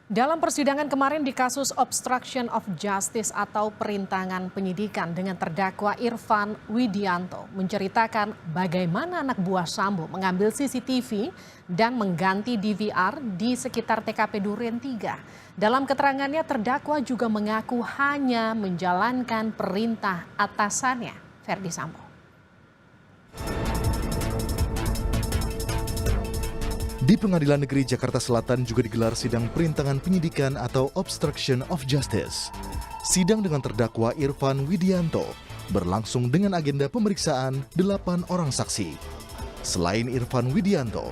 Dalam persidangan kemarin di kasus obstruction of justice atau perintangan penyidikan dengan terdakwa Irfan Widianto menceritakan bagaimana anak buah Sambo mengambil CCTV dan mengganti DVR di sekitar TKP Duren 3. Dalam keterangannya terdakwa juga mengaku hanya menjalankan perintah atasannya, Ferdi Sambo. Di Pengadilan Negeri Jakarta Selatan juga digelar sidang perintangan penyidikan atau obstruction of justice. Sidang dengan terdakwa Irfan Widianto berlangsung dengan agenda pemeriksaan 8 orang saksi. Selain Irfan Widianto,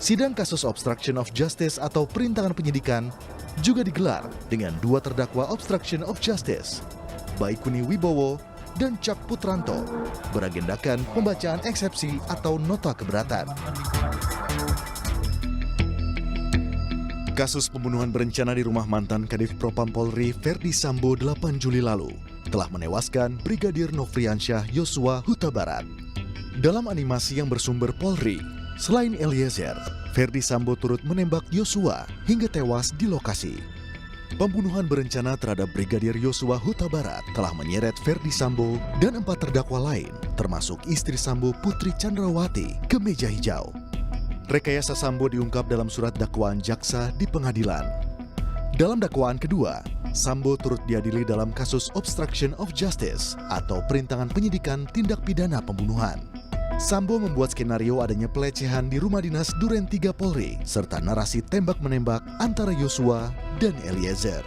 sidang kasus obstruction of justice atau perintangan penyidikan juga digelar dengan 2 terdakwa obstruction of justice, Baikuni Wibowo dan Cak Putranto, beragendakan pembacaan eksepsi atau nota keberatan. Kasus pembunuhan berencana di rumah mantan Kadif Propam Polri Ferdi Sambo 8 Juli lalu telah menewaskan Brigadir Nofriansyah Yosua Huta Barat. Dalam animasi yang bersumber Polri, selain Eliezer, Ferdi Sambo turut menembak Yosua hingga tewas di lokasi. Pembunuhan berencana terhadap Brigadir Yosua Huta Barat telah menyeret Ferdi Sambo dan 4 terdakwa lain, termasuk istri Sambo Putri Chandrawati, ke meja hijau. Rekayasa Sambo diungkap dalam surat dakwaan jaksa di pengadilan. Dalam dakwaan kedua, Sambo turut diadili dalam kasus obstruction of justice atau perintangan penyidikan tindak pidana pembunuhan. Sambo membuat skenario adanya pelecehan di rumah dinas Duren 3 Polri serta narasi tembak-menembak antara Yosua dan Eliezer.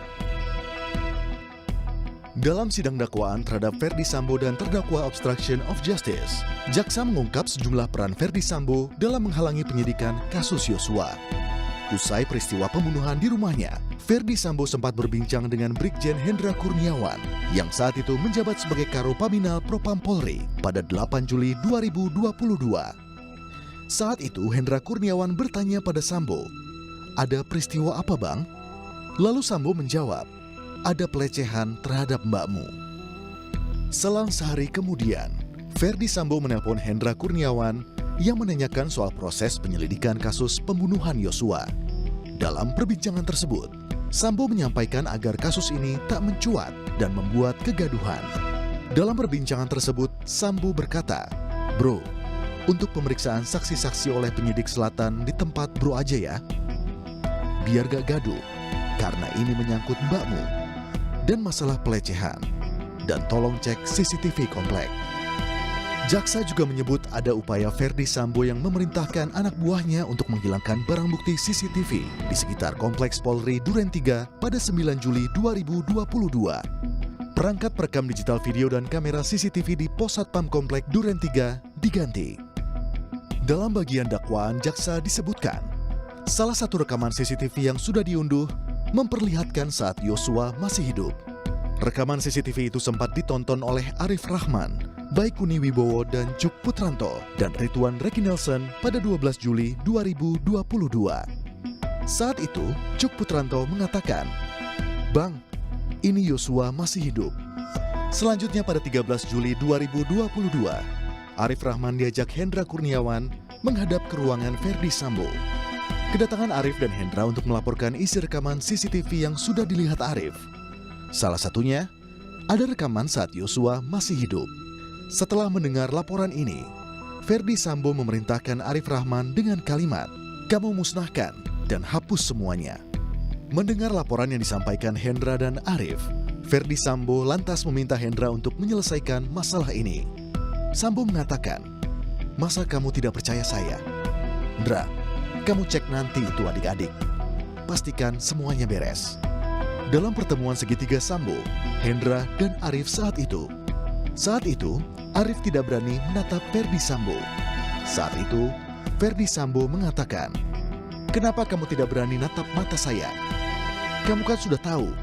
Dalam sidang dakwaan terhadap Ferdi Sambo dan terdakwa obstruction of justice, jaksa mengungkap sejumlah peran Ferdi Sambo dalam menghalangi penyidikan kasus Yosua. Usai peristiwa pembunuhan di rumahnya, Ferdi Sambo sempat berbincang dengan Brigjen Hendra Kurniawan yang saat itu menjabat sebagai Karopaminal Propam Polri pada 8 Juli 2022. Saat itu Hendra Kurniawan bertanya pada Sambo, "Ada peristiwa apa, Bang?" Lalu Sambo menjawab, "Ada pelecehan terhadap mbakmu." Selang sehari kemudian, Ferdi Sambo menelpon Hendra Kurniawan yang menanyakan soal proses penyelidikan kasus pembunuhan Yosua. Dalam perbincangan tersebut, Sambo menyampaikan agar kasus ini tak mencuat dan membuat kegaduhan. Dalam perbincangan tersebut, Sambo berkata, "Bro, untuk pemeriksaan saksi-saksi oleh penyidik selatan di tempat bro aja ya. Biar gak gaduh, karena ini menyangkut mbakmu dan masalah pelecehan, dan tolong cek CCTV komplek." Jaksa juga menyebut ada upaya Ferdi Sambo yang memerintahkan anak buahnya untuk menghilangkan barang bukti CCTV di sekitar Kompleks Polri Duren 3 pada 9 Juli 2022. Perangkat perekam digital video dan kamera CCTV di Pos Satpam Komplek Duren 3 diganti. Dalam bagian dakwaan jaksa disebutkan, salah satu rekaman CCTV yang sudah diunduh memperlihatkan saat Yosua masih hidup. Rekaman CCTV itu sempat ditonton oleh Arif Rahman, Baikuni Wibowo dan Cuk Putranto dan Ridwan Reki Nelson pada 12 Juli 2022. Saat itu, Cuk Putranto mengatakan, "Bang, ini Yosua masih hidup." Selanjutnya pada 13 Juli 2022, Arif Rahman diajak Hendra Kurniawan menghadap ke ruangan Ferdi Sambo. Kedatangan Arif dan Hendra untuk melaporkan isi rekaman CCTV yang sudah dilihat Arif. Salah satunya, ada rekaman saat Yosua masih hidup. Setelah mendengar laporan ini, Ferdi Sambo memerintahkan Arif Rahman dengan kalimat, "Kamu musnahkan dan hapus semuanya." Mendengar laporan yang disampaikan Hendra dan Arif, Ferdi Sambo lantas meminta Hendra untuk menyelesaikan masalah ini. Sambo mengatakan, "Masa kamu tidak percaya saya? Hendra, kamu cek nanti itu adik-adik. Pastikan semuanya beres." Dalam pertemuan segitiga Sambo, Hendra dan Arif saat itu, Arif tidak berani menatap Ferdi Sambo. Saat itu, Ferdi Sambo mengatakan, "Kenapa kamu tidak berani natap mata saya? Kamu kan sudah tahu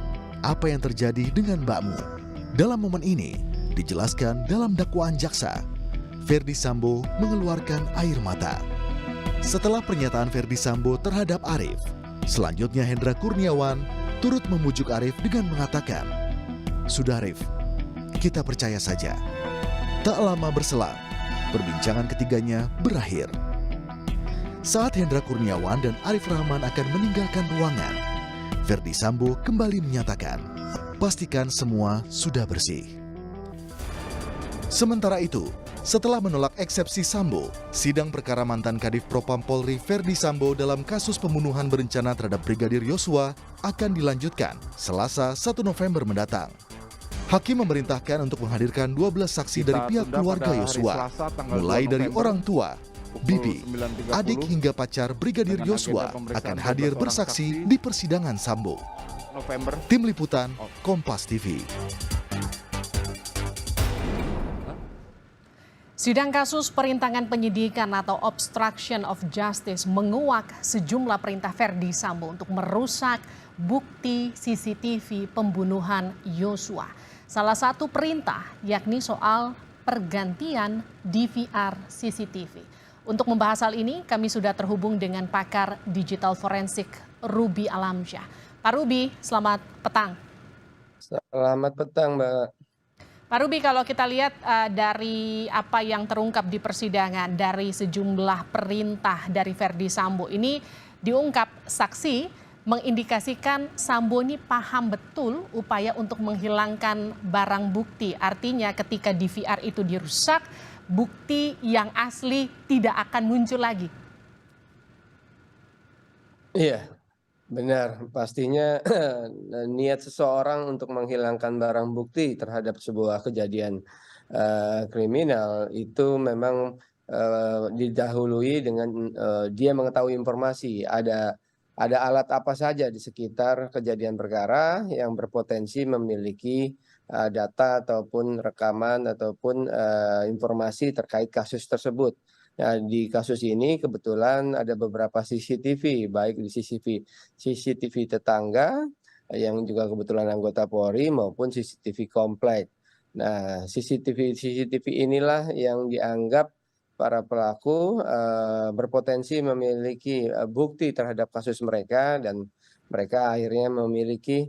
apa yang terjadi dengan mbakmu." Dalam momen ini, dijelaskan dalam dakwaan jaksa, Ferdi Sambo mengeluarkan air mata. Setelah pernyataan Ferdi Sambo terhadap Arif, selanjutnya Hendra Kurniawan turut memujuk Arif dengan mengatakan, "Sudah Arif, kita percaya saja." Tak lama berselang, perbincangan ketiganya berakhir. Saat Hendra Kurniawan dan Arif Rahman akan meninggalkan ruangan, Verdi Sambo kembali menyatakan, pastikan semua sudah bersih. Sementara itu, setelah menolak eksepsi Sambo, sidang perkara mantan Kadif Propam Polri Verdi Sambo dalam kasus pembunuhan berencana terhadap Brigadir Yosua akan dilanjutkan Selasa 1 November mendatang. Hakim memerintahkan untuk menghadirkan 12 saksi dari pihak keluarga Yosua, mulai dari orang tua, bibi, adik hingga pacar Brigadir Yosua akan hadir bersaksi di persidangan Sambo. Tim Liputan, Kompas TV. Sidang kasus perintangan penyidikan atau obstruction of justice menguak sejumlah perintah Verdi Sambo untuk merusak bukti CCTV pembunuhan Yosua. Salah satu perintah yakni soal pergantian DVR CCTV. Untuk membahas hal ini, kami sudah terhubung dengan pakar digital forensik Ruby Alamsyah. Pak Ruby, selamat petang. Selamat petang, Mbak. Pak Ruby, kalau kita lihat dari apa yang terungkap di persidangan, dari sejumlah perintah dari Verdi Sambo, ini diungkap saksi mengindikasikan Sambo ini paham betul upaya untuk menghilangkan barang bukti. Artinya ketika DVR itu dirusak, bukti yang asli tidak akan muncul lagi. Iya, benar. Pastinya niat seseorang untuk menghilangkan barang bukti terhadap sebuah kejadian kriminal itu memang didahului dengan dia mengetahui informasi ada alat apa saja di sekitar kejadian perkara yang berpotensi memiliki data ataupun rekaman ataupun informasi terkait kasus tersebut. Nah, di kasus ini kebetulan ada beberapa CCTV, baik di CCTV tetangga yang juga kebetulan anggota Polri maupun CCTV komplek. Nah, CCTV inilah yang dianggap para pelaku berpotensi memiliki bukti terhadap kasus mereka dan mereka akhirnya memiliki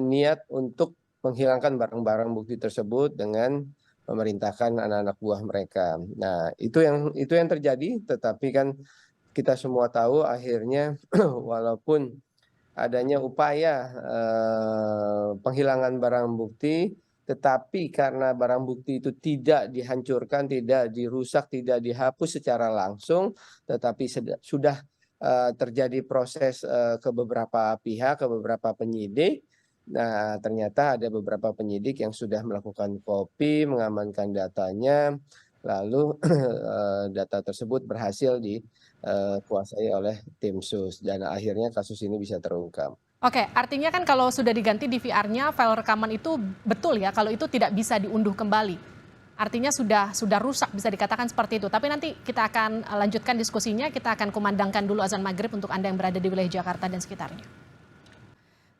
niat untuk menghilangkan barang-barang bukti tersebut dengan memerintahkan anak-anak buah mereka. Nah, itu yang terjadi, tetapi kan kita semua tahu akhirnya walaupun adanya upaya penghilangan barang bukti, tetapi karena barang bukti itu tidak dihancurkan, tidak dirusak, tidak dihapus secara langsung, tetapi sudah terjadi proses ke beberapa pihak, ke beberapa penyidik. Nah, ternyata ada beberapa penyidik yang sudah melakukan copy, mengamankan datanya, lalu data tersebut berhasil dikuasai oleh tim sus dan akhirnya kasus ini bisa terungkap. Oke, artinya kan kalau sudah diganti DVR-nya, file rekaman itu betul ya, kalau itu tidak bisa diunduh kembali. Artinya sudah rusak, bisa dikatakan seperti itu. Tapi nanti kita akan lanjutkan diskusinya, kita akan kumandangkan dulu azan maghrib untuk Anda yang berada di wilayah Jakarta dan sekitarnya.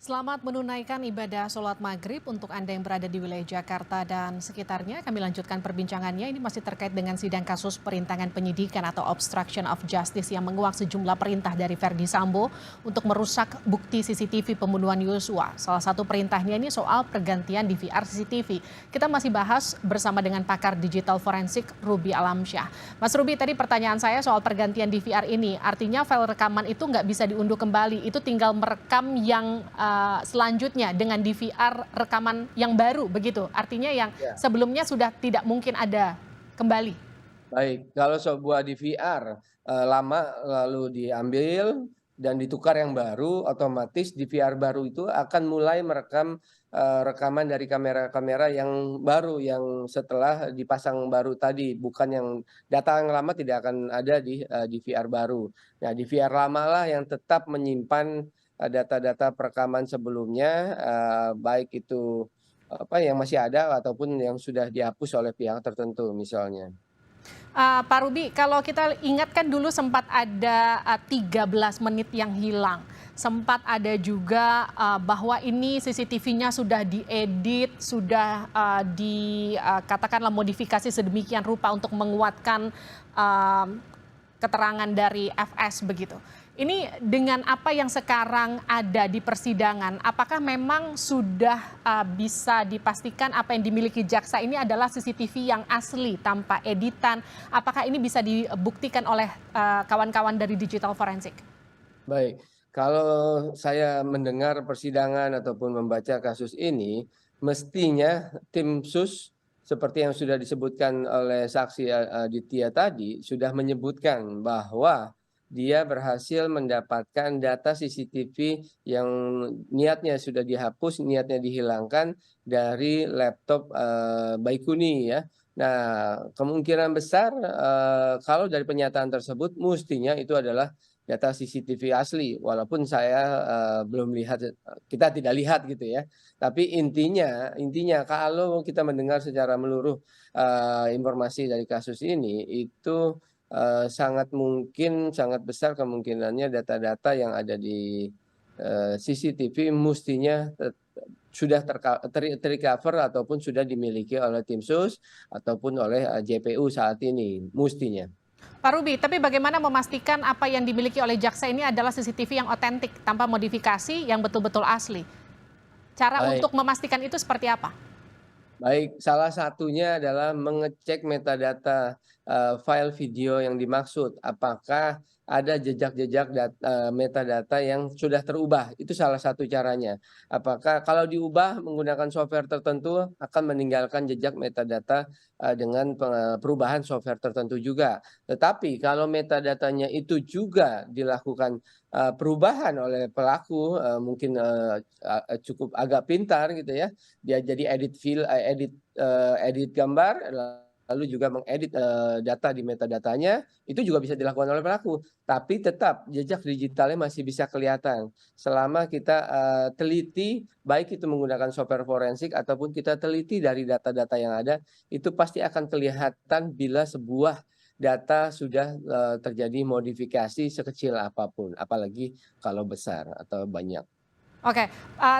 Selamat menunaikan ibadah sholat maghrib untuk Anda yang berada di wilayah Jakarta dan sekitarnya. Kami lanjutkan perbincangannya, ini masih terkait dengan sidang kasus perintangan penyidikan atau obstruction of justice yang menguak sejumlah perintah dari Verdi Sambo untuk merusak bukti CCTV pembunuhan Yosua. Salah satu perintahnya ini soal pergantian DVR CCTV. Kita masih bahas bersama dengan pakar digital forensik Ruby Alamsyah. Mas Ruby, tadi pertanyaan saya soal pergantian DVR ini, artinya file rekaman itu nggak bisa diunduh kembali, itu tinggal merekam yang selanjutnya dengan DVR rekaman yang baru begitu. Artinya yang sebelumnya sudah tidak mungkin ada kembali. Baik, kalau sebuah DVR lama lalu diambil dan ditukar yang baru, otomatis DVR baru itu akan mulai merekam rekaman dari kamera-kamera yang baru yang setelah dipasang baru tadi, bukan yang data yang lama tidak akan ada di DVR baru. Nah, DVR lama lah yang tetap menyimpan data-data perekaman sebelumnya, baik itu yang masih ada ataupun yang sudah dihapus oleh pihak tertentu misalnya. Pak Ruby, kalau kita ingatkan dulu sempat ada 13 menit yang hilang. Sempat ada juga bahwa ini CCTV-nya sudah diedit, sudah dikatakanlah modifikasi sedemikian rupa untuk menguatkan keterangan dari FS begitu. Ini dengan apa yang sekarang ada di persidangan, apakah memang sudah bisa dipastikan apa yang dimiliki jaksa ini adalah CCTV yang asli tanpa editan? Apakah ini bisa dibuktikan oleh kawan-kawan dari digital forensik? Baik, kalau saya mendengar persidangan ataupun membaca kasus ini, mestinya tim sus seperti yang sudah disebutkan oleh saksi Aditya tadi, sudah menyebutkan bahwa dia berhasil mendapatkan data CCTV yang niatnya sudah dihapus, niatnya dihilangkan dari laptop Baikuni ya. Nah, kemungkinan besar kalau dari pernyataan tersebut mestinya itu adalah data CCTV asli, walaupun saya belum lihat, kita tidak lihat gitu ya. Tapi intinya kalau kita mendengar secara menyeluruh, informasi dari kasus ini, itu, sangat mungkin, sangat besar kemungkinannya data-data yang ada di, CCTV mestinya sudah ter-recover ataupun sudah dimiliki oleh tim sus ataupun oleh, JPU saat ini, mestinya. Pak Ruby, tapi bagaimana memastikan apa yang dimiliki oleh jaksa ini adalah CCTV yang otentik tanpa modifikasi yang betul-betul asli? Cara Baik. untuk memastikan itu seperti apa? Baik, salah satunya adalah mengecek metadata, file video yang dimaksud. Apakah ada jejak-jejak metadata yang sudah terubah, itu salah satu caranya. Apakah kalau diubah menggunakan software tertentu akan meninggalkan jejak metadata, dengan perubahan software tertentu juga. Tetapi kalau metadatanya itu juga dilakukan, perubahan oleh pelaku, mungkin, cukup agak pintar gitu ya, dia jadi edit gambar, lalu juga mengedit, data di metadatanya, itu juga bisa dilakukan oleh pelaku. Tapi tetap jejak digitalnya masih bisa kelihatan, selama kita, teliti, baik itu menggunakan software forensik ataupun kita teliti dari data-data yang ada, itu pasti akan kelihatan bila sebuah data sudah, terjadi modifikasi sekecil apapun, apalagi kalau besar atau banyak. Oke,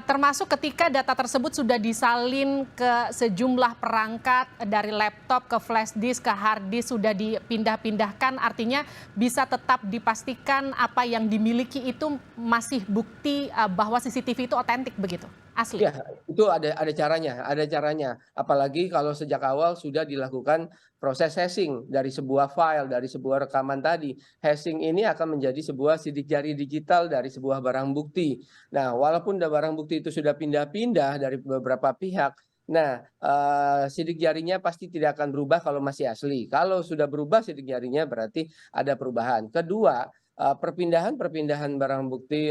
termasuk ketika data tersebut sudah disalin ke sejumlah perangkat, dari laptop ke flash disk, ke hard disk, sudah dipindah-pindahkan, artinya bisa tetap dipastikan apa yang dimiliki itu masih bukti, bahwa CCTV itu otentik begitu, asli? Ya, itu ada caranya. Apalagi kalau sejak awal sudah dilakukan proses hashing dari sebuah file, dari sebuah rekaman tadi. Hashing ini akan menjadi sebuah sidik jari digital dari sebuah barang bukti. Nah, walaupun barang bukti itu sudah pindah-pindah dari beberapa pihak, nah, sidik jarinya pasti tidak akan berubah kalau masih asli. Kalau sudah berubah sidik jarinya berarti ada perubahan. Kedua, perpindahan-perpindahan barang bukti,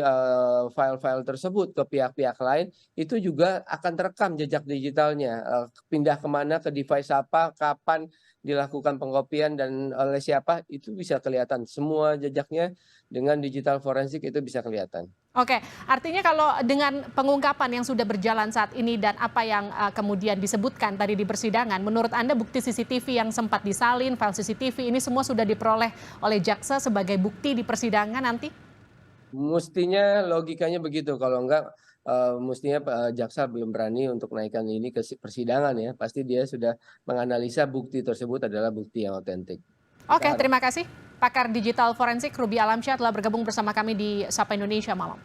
file-file tersebut ke pihak-pihak lain, itu juga akan terekam jejak digitalnya, pindah kemana, ke device apa, kapan dilakukan pengkopian dan oleh siapa, itu bisa kelihatan. Semua jejaknya dengan digital forensik itu bisa kelihatan. Oke, artinya kalau dengan pengungkapan yang sudah berjalan saat ini dan apa yang kemudian disebutkan tadi di persidangan, menurut Anda bukti CCTV yang sempat disalin, file CCTV ini semua sudah diperoleh oleh jaksa sebagai bukti di persidangan nanti? Mestinya logikanya begitu, kalau enggak, mestinya jaksa belum berani untuk naikkan ini ke persidangan ya, pasti dia sudah menganalisa bukti tersebut adalah bukti yang otentik. Oke, Kita terima kasih. Pakar digital forensik Ruby Alamsyah telah bergabung bersama kami di Sapa Indonesia Malam.